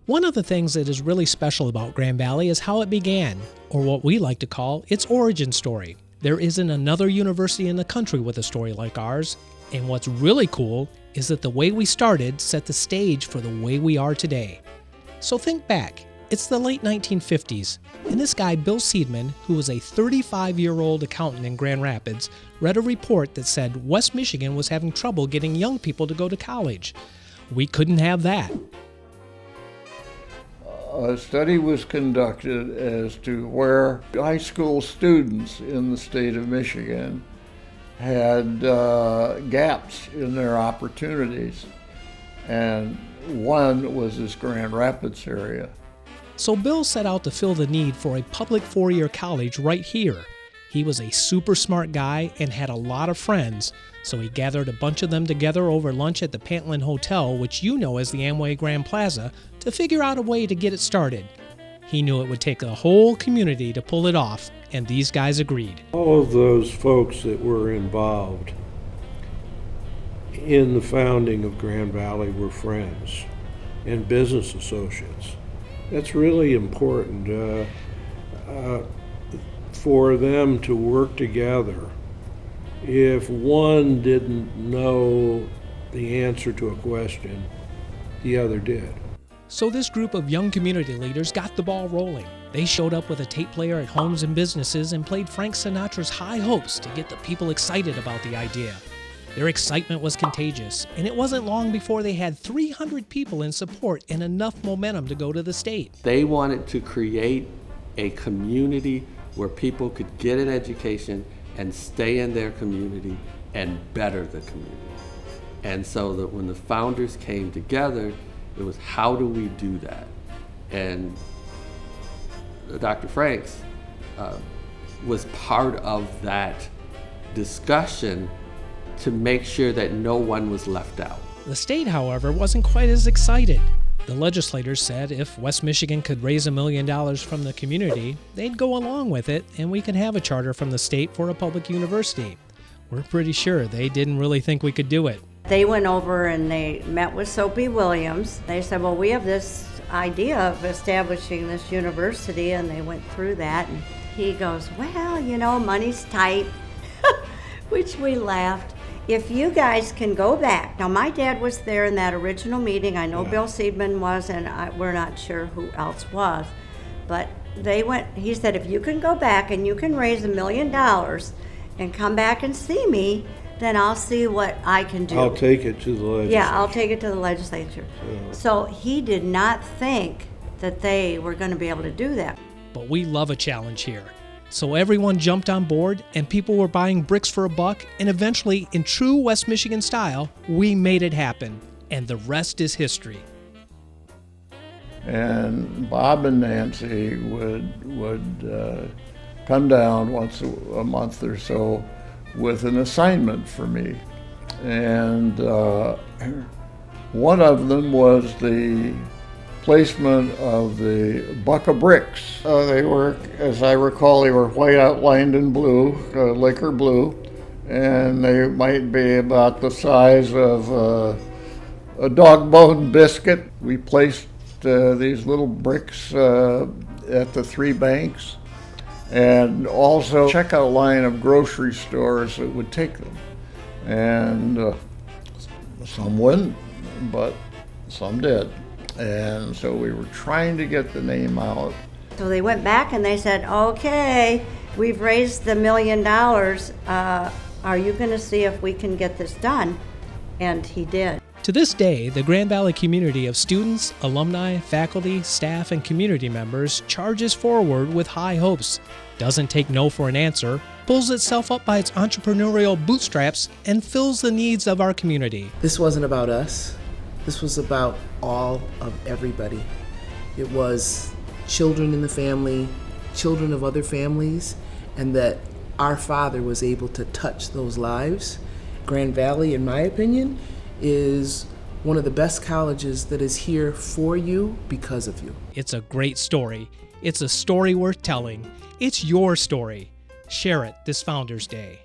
One of the things that is really special about Grand Valley is how it began, or what we like to call its origin story. There isn't another university in the country with a story like ours, and what's really cool is that the way we started set the stage for the way we are today. So think back. It's the late 1950s, and this guy, Bill Seidman, who was a 35-year-old accountant in Grand Rapids, read a report that said West Michigan was having trouble getting young people to go to college. We couldn't have that. A study was conducted as to where high school students in the state of Michigan had gaps in their opportunities, and one was this Grand Rapids area. So Bill set out to fill the need for a public four-year college right here. He was a super smart guy and had a lot of friends, so he gathered a bunch of them together over lunch at the Pantland Hotel, which you know as the Amway Grand Plaza, to figure out a way to get it started. He knew it would take a whole community to pull it off, and these guys agreed. All of those folks that were involved in the founding of Grand Valley were friends and business associates. That's really important for them to work together. If one didn't know the answer to a question, the other did. So this group of young community leaders got the ball rolling. They showed up with a tape player at homes and businesses and played Frank Sinatra's High Hopes to get the people excited about the idea. Their excitement was contagious, and it wasn't long before they had 300 people in support and enough momentum to go to the state. They wanted to create a community where people could get an education and stay in their community and better the community. And so that when the founders came together, it was, how do we do that? And Dr. Franks was part of that discussion to make sure that no one was left out. The state, however, wasn't quite as excited. The legislators said if West Michigan could raise $1 million from the community, they'd go along with it and we could have a charter from the state for a public university. We're pretty sure they didn't really think we could do it. They went over and they met with Soapy Williams. They said, well, we have this idea of establishing this university, and they went through that, and he goes, well, you know, money's tight, which we laughed. If you guys can go back, now my dad was there in that original meeting. I know Bill Seidman was, and we're not sure who else was, but they went, he said, if you can go back and you can raise $1 million and come back and see me, then I'll see what I can do. I'll take it to the legislature. Yeah, I'll take it to the legislature. So he did not think that they were going to be able to do that. But we love a challenge here. So everyone jumped on board, and people were buying bricks for $1, and eventually, in true West Michigan style, we made it happen. And the rest is history. And Bob and Nancy would come down once a month or so with an assignment for me. And one of them was the placement of the buck of bricks. They were, as I recall, they were white outlined in blue, liquor blue, and they might be about the size of a dog bone biscuit. We placed these little bricks at the 3 banks, and also check out a line of grocery stores that would take them. And some wouldn't, but some did. And so we were trying to get the name out. So they went back and they said, okay, we've raised the $1 million. Are you going to see if we can get this done? And he did. To this day, the Grand Valley community of students, alumni, faculty, staff, and community members charges forward with high hopes, doesn't take no for an answer, pulls itself up by its entrepreneurial bootstraps, and fills the needs of our community. This wasn't about us. This was about all of everybody. It was children in the family, children of other families, and that our father was able to touch those lives. Grand Valley, in my opinion, is one of the best colleges that is here for you because of you. It's a great story. It's a story worth telling. It's your story. Share it this Founders Day.